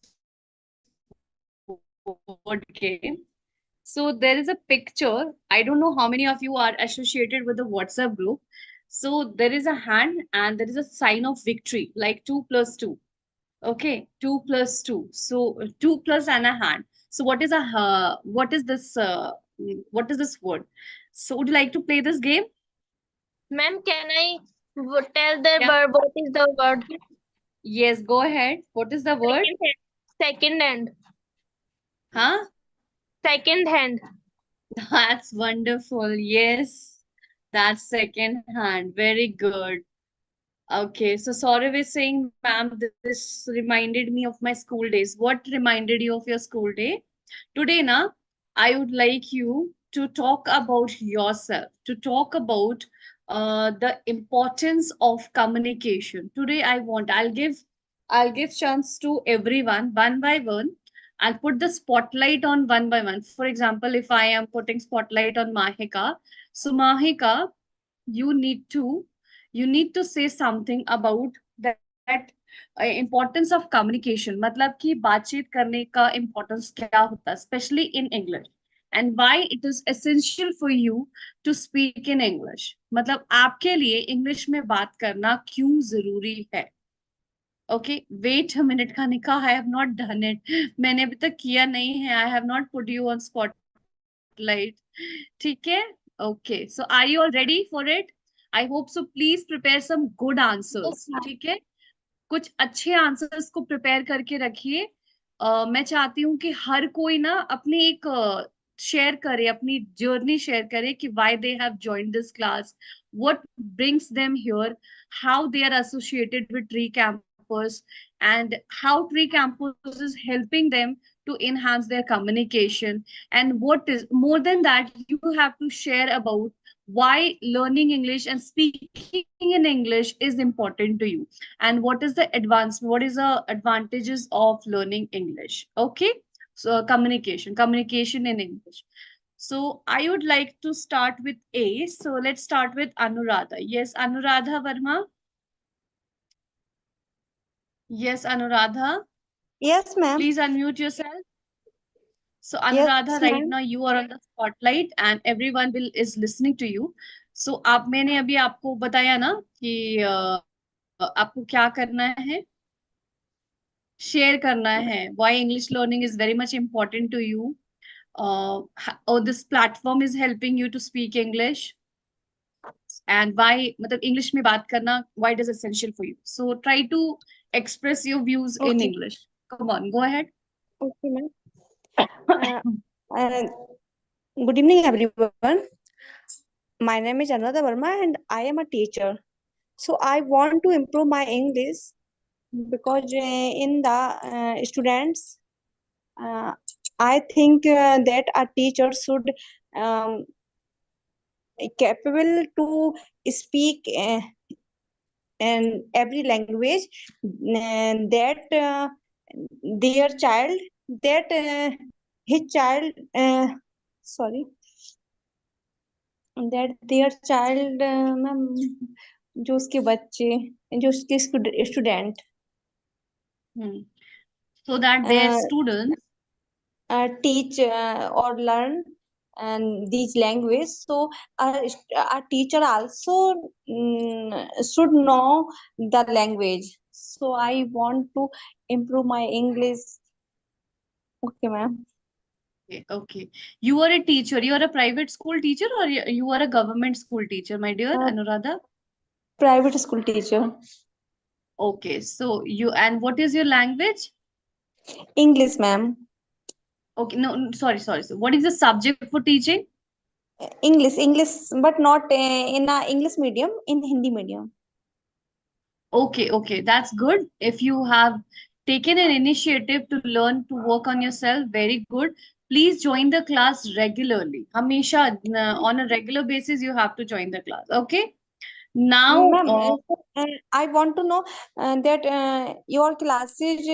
Speaker 2: word game. So there is a picture. I don't know how many of you are associated with the WhatsApp group. So there is a hand and there is a sign of victory, like 2 plus 2. Okay, 2 plus 2. So 2 plus and a hand. So what is what is this word? So would you like to play this game?
Speaker 3: Ma'am, can I tell the
Speaker 2: Yeah.
Speaker 3: word? What is the word?
Speaker 2: Yes, go ahead. What is the word?
Speaker 3: Second hand.
Speaker 2: Huh?
Speaker 3: Second hand.
Speaker 2: That's wonderful. Yes, that's second hand. Very good. Okay, so Saurav is saying, ma'am, this reminded me of my school days. What reminded you of your school day? Today, na, I would like you to talk about yourself, to talk about the importance of communication. Today, I'll give chance to everyone one by one. I'll put the spotlight on one by one. For example, if I am putting spotlight on Mahika, so Mahika, you need to you need to say something about that importance of communication, मतलब कि बातचीत करने का importance क्या होता है, especially in English, and why it is essential for you to speak in English. मतलब आपके लिए इंग्लिश में बात करना क्यों जरूरी है. Okay, wait a minute, Kanika, I have not done it. मैंने अभी तक किया नहीं है. I have not put you on spotlight. ठीक है? Okay, so are you all ready for it? I hope so. Please prepare some good answers. ठीक है? कुछ अच्छे आंसर्स को प्रिपेयर करके रखिए. मैं चाहती हूँ कि हर कोई ना अपनी एक शेयर करे, अपनी जर्नी शेयर करे कि why they have joined this class, what brings them here, how they are associated with Tree Campus, and how Tree Campus is helping them to enhance their communication. And what is more than that, you have to share about why learning English and speaking in English is important to you, and what is the advantages of learning English. Okay, so communication in English. So I would like to start with A. So let's start with Anuradha. Yes, Anuradha Verma. Yes, Anuradha,
Speaker 6: Yes, ma'am.
Speaker 2: please unmute yourself. So
Speaker 6: Yes,
Speaker 2: Anuradha, right
Speaker 6: ma'am.
Speaker 2: now you are on the spotlight and everyone will is listening to you. So आप मैंने अभी आपको बताया ना कि आपको क्या करना है, शेयर करना है. Why English learning is very much important to you. Or this platform is helping you to speak English, and why मतलब English में बात करना, why it is essential for you. So try to express your views in
Speaker 6: Okay.
Speaker 2: English. Come on, go ahead.
Speaker 6: Okay, ma'am. Uh, good evening, everyone. My name is Anuradha Verma and I am a teacher. So I want to improve my English because in the students, I think that a teacher should um, capable to speak in every language that their child that his child sorry that their child, ma'am, जो उसके बच्चे, जो उसके student
Speaker 2: So that their students
Speaker 6: teach or learn and these language. So a teacher also should know the language. So I want to improve my English. Okay, ma'am.
Speaker 2: Okay. You are a teacher. You are a private school teacher or you are a government school teacher, my dear Anuradha?
Speaker 6: Private school teacher.
Speaker 2: Okay. So and what is your language?
Speaker 6: English, ma'am.
Speaker 2: Okay. No, sorry. So what is the subject for teaching?
Speaker 6: English, but not in a English medium, in Hindi medium.
Speaker 2: Okay. That's good. If you have taken an initiative to learn to work on yourself, very good. Please join the class regularly. Hamisha, on a regular basis, you have to join the class. Okay. Now,
Speaker 6: Ma'am, I want to know that your classes,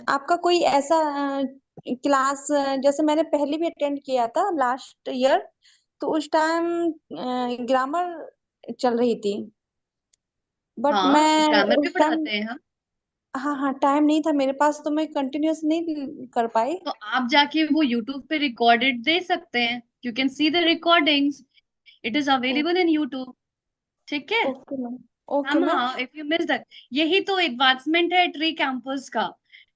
Speaker 6: आपका कोई ऐसा class, जैसे मैंने पहले भी attend किया था last year, तो उस टाइम ग्रामर चल रही थी, बट
Speaker 2: हाँ,
Speaker 6: मैं
Speaker 2: ग्रामर भी
Speaker 6: उस टाइम,
Speaker 2: पढ़ाते हैं हम।
Speaker 6: हाँ, टाइम नहीं था मेरे पास, तो मैं कंटिन्यूअस नहीं कर पाई।
Speaker 2: तो आप जाके वो YouTube पे रिकॉर्डेड दे सकते हैं। You can see the recordings, it is available in YouTube। ठीक है।
Speaker 6: Okay ma'am, okay ma'am.
Speaker 2: somehow if you miss that, यही तो एडवांसमेंट है ट्री कैंपस का,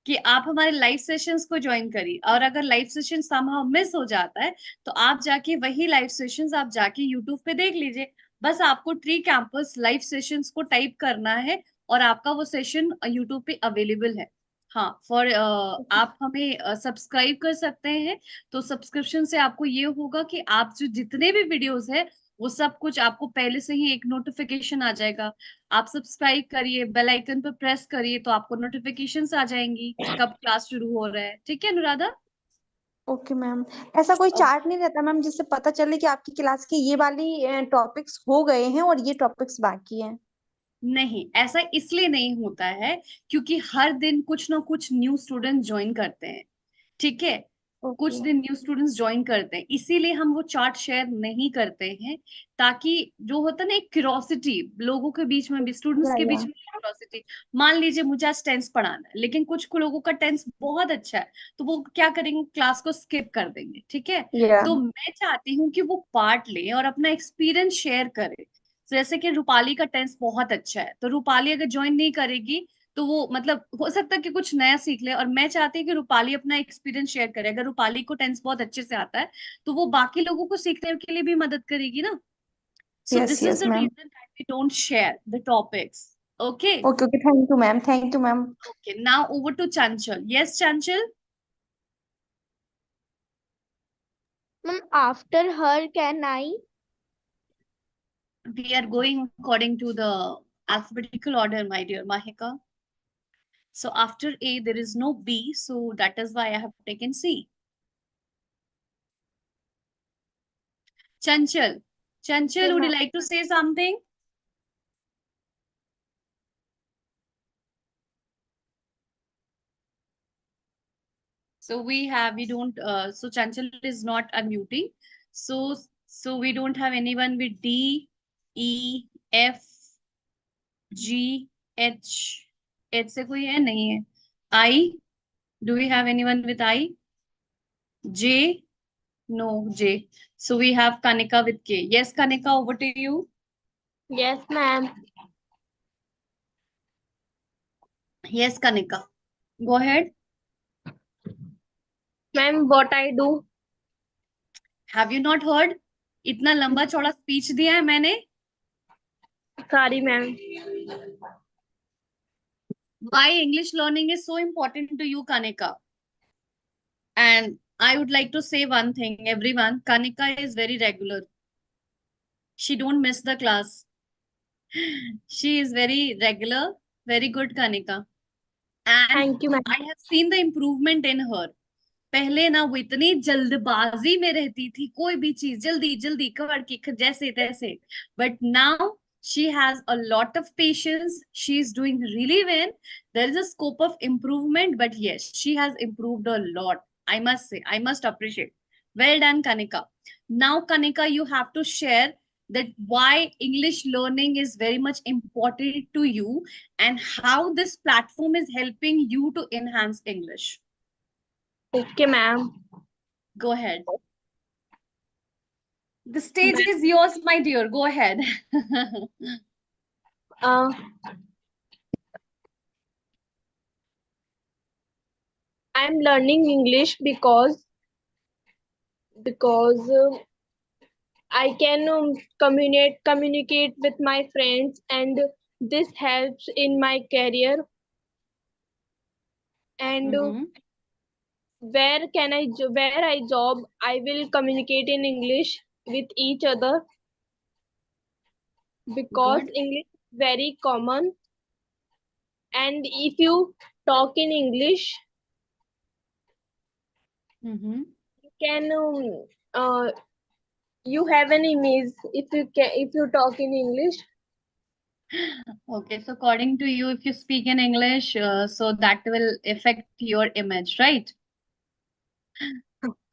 Speaker 2: कि आप हमारे लाइव सेशंस को ज्वाइन करिए, और अगर लाइव सेशन somehow मिस हो जाता है तो आप जाके वही लाइव सेशंस आप जाके यूट्यूब पे देख लीजिए। बस आपको ट्री कैंपस लाइव सेशंस को टाइप करना है और आपका वो सेशन यूट्यूब पे अवेलेबल है। हाँ, फॉर आप हमें सब्सक्राइब कर सकते हैं। तो सब्सक्रिप्शन से आपको ये होगा कि आप जो जितने भी वीडियोस है वो सब कुछ आपको पहले से ही एक नोटिफिकेशन आ जाएगा। आप सब्सक्राइब करिए, बेल आइकन पर प्रेस करिए, तो आपको नोटिफिकेशंस आ जाएंगी कि कब क्लास शुरू हो रहा है। ठीक है अनुराधा?
Speaker 6: ओके मैम, ऐसा कोई चार्ट नहीं रहता मैम जिससे पता चले कि आपकी क्लास की ये वाली टॉपिक्स हो गए हैं और ये टॉपिक्स बाकी हैं?
Speaker 2: नहीं, ऐसा इसलिए नहीं होता है क्योंकि हर दिन कुछ ना कुछ न्यू स्टूडेंट ज्वाइन करते हैं। ठीक है, कुछ दिन न्यू स्टूडेंट्स ज्वाइन करते हैं, इसीलिए हम वो चार्ट शेयर नहीं करते हैं, ताकि जो होता है ना एक क्यूरोसिटी लोगों के बीच में भी, स्टूडेंट्स के बीच में क्यूरोसिटी। मान लीजिए मुझे आज टेंस पढ़ाना है, लेकिन कुछ लोगों का टेंस बहुत अच्छा है, तो वो क्या करेंगे, क्लास को स्किप कर देंगे। ठीक है, तो मैं चाहती हूँ कि वो पार्ट लें और अपना एक्सपीरियंस शेयर करें। जैसे कि रूपाली का टेंस बहुत अच्छा है, तो रूपाली अगर ज्वाइन नहीं करेगी तो वो मतलब हो सकता है कि कुछ नया सीख ले, और मैं चाहती हूँ कि रूपाली अपना एक्सपीरियंस शेयर करे। अगर रूपाली को टेंस बहुत अच्छे से आता है तो वो बाकी लोगों को सीखने के लिए भी मदद करेगी ना। So this is the reason that we don't share the topics. Okay
Speaker 6: okay, thank you ma'am, thank you ma'am.
Speaker 2: Okay, now over to Chanchal. Yes Chanchal?
Speaker 3: Ma'am, after her, can I?
Speaker 2: We are going according to the alphabetical order, my dear Mahika. So after A, there is no B, so that is why I have taken C. Chanchal. Chanchal, would you like to say something? So we don't, so Chanchal is not unmuting. So we don't have anyone with D, E, F, G, H. H से कोई है? नहीं है. I, do we have anyone with I? J, no, J. So we have Kanika with K. Yes, Kanika, over to you.
Speaker 3: Yes, ma'am.
Speaker 2: Yes, Kanika. Go ahead.
Speaker 3: Ma'am, what I do?
Speaker 2: Have you not heard? इतना लंबा चौड़ा speech दिया है मैंने.
Speaker 3: Sorry, ma'am.
Speaker 2: Why English learning is so important to you, Kanika? And I would like to say one thing, everyone. Kanika is very regular. She don't miss the class. She is very regular, very good, Kanika. And
Speaker 3: Thank you, ma'am.
Speaker 2: I have seen the improvement in her. पहले ना वो इतनी जल्दबाजी में रहती थी, कोई भी चीज जल्दी जल्दी कवर की जैसे तैसे, but now she has a lot of patience. She is doing really well. There is a scope of improvement, but yes, she has improved a lot. I must say, I must appreciate. Well done, Kanika. Now, Kanika, you have to share that why English learning is very much important to you and how this platform is helping you to enhance English.
Speaker 7: Okay, ma'am.
Speaker 2: Go ahead. The stage is yours, my dear. Go ahead.
Speaker 7: Uh, I'm learning English because I can communicate with my friends, and this helps in my career. And where I job, I will communicate in English with each other because
Speaker 2: Good.
Speaker 7: English is very common. And if you talk in English, you can you have an image if you talk in English.
Speaker 2: Okay, so according to you, if you speak in English, so that will affect your image, right?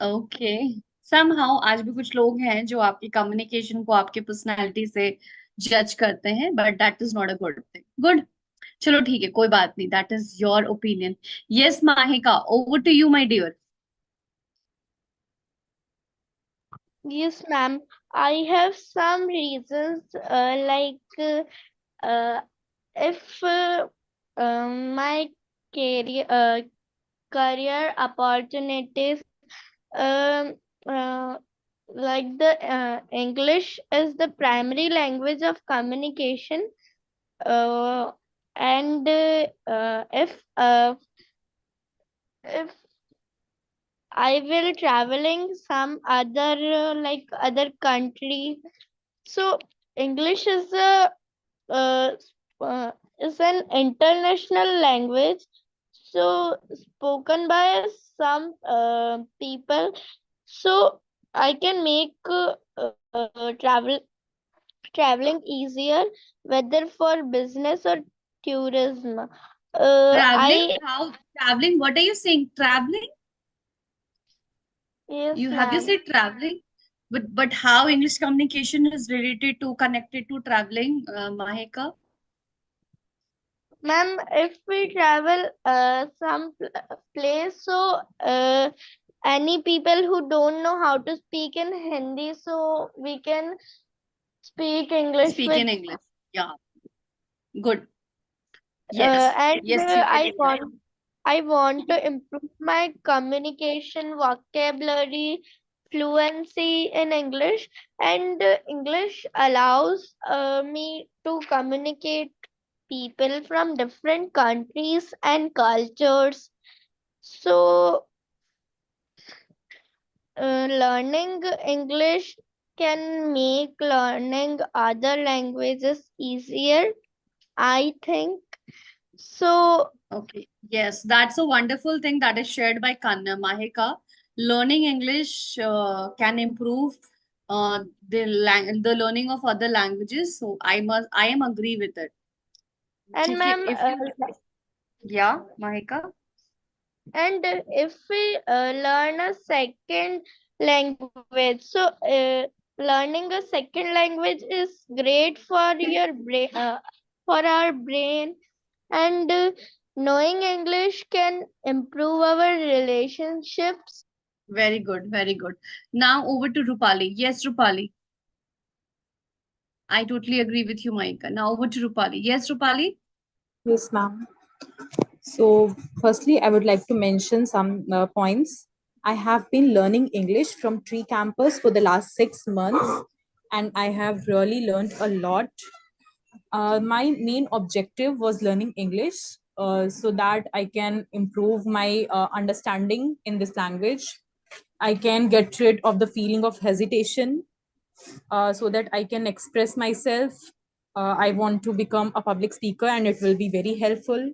Speaker 2: Okay. Somehow आज भी कुछ लोग हैं जो आपकी communication को आपकी personality से जज करते हैं, but that is not a good thing. Good. चलो ठीक है, कोई बात नहीं. That is your opinion. Yes Mahika, over to you my dear.
Speaker 3: Yes, ma'am. I have some reasons, if my career career opportunities, um, uh, like the English is the primary language of communication, uh, and if I will traveling some other other country, so English uh, uh, is an international language, so spoken by some people. So I can make traveling easier, whether for business or tourism.
Speaker 2: Traveling?
Speaker 3: I
Speaker 2: How traveling? What are you saying? Traveling?
Speaker 3: Yes,
Speaker 2: You have you
Speaker 3: ma'am.
Speaker 2: said traveling? But how English communication is related to connected to traveling, Mahika?
Speaker 3: Ma'am, if we travel some place, so any people who don't know how to speak in Hindi, so we can speak English
Speaker 2: Speak
Speaker 3: with
Speaker 2: in English. Yeah. Good. Yes.
Speaker 3: and
Speaker 2: Yes, you can do that.
Speaker 3: I want to improve my communication vocabulary, fluency in English, and English allows me to communicate people from different countries and cultures. So, learning English can make learning other languages easier, I think. So,
Speaker 2: Okay. Yes, that's a wonderful thing that is shared by Kanna Mahika. Learning English can improve the learning of other languages. So I am agree with it.
Speaker 3: and ma'am,
Speaker 2: If you yeah, Mahika.
Speaker 3: and if we learn a second language, so learning a second language is great for your brain, for our brain, and knowing English can improve our relationships.
Speaker 2: Very good, very good. Now over to Rupali. Yes, Rupali. I totally agree with you, Mahika. Now over to Rupali. Yes, Rupali.
Speaker 4: Yes, ma'am. So, firstly, I would like to mention some points. I have been learning English from Tree Campus for the last 6 months, and I have really learned a lot. My main objective was learning English so that I can improve my understanding in this language. I can get rid of the feeling of hesitation so that I can express myself. I want to become a public speaker, and it will be very helpful.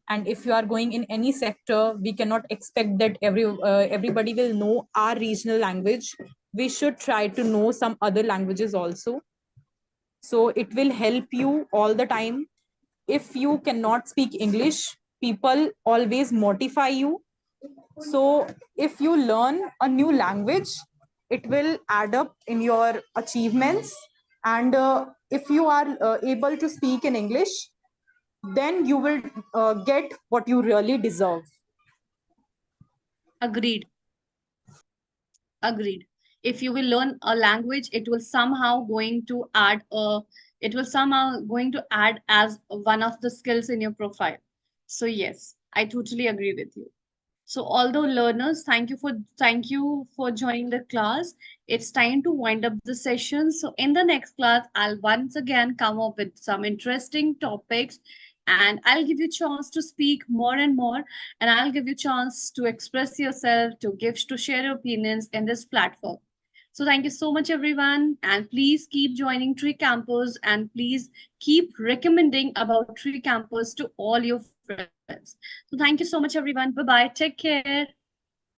Speaker 4: And if you are going in any sector, we cannot expect that everybody will know our regional language. We should try to know some other languages also, so it will help you all the time. If you cannot speak English, people always mortify you, So if you learn a new language, it will add up in your achievements. And if you are able to speak in English, then you will get what you really deserve.
Speaker 2: Agreed. Agreed. If you will learn a language, it will somehow going to add as one of the skills in your profile. So yes, I totally agree with you. So although learners, thank you for joining the class. It's time to wind up the session. So in the next class, I'll once again come up with some interesting topics, and I'll give you chance to speak more and more, and I'll give you chance to express yourself, to share your opinions in this platform. So thank you so much, everyone, and please keep joining Tree Campus, and please keep recommending about Tree Campus to all your friends. So thank you so much, everyone. Bye bye. Take care.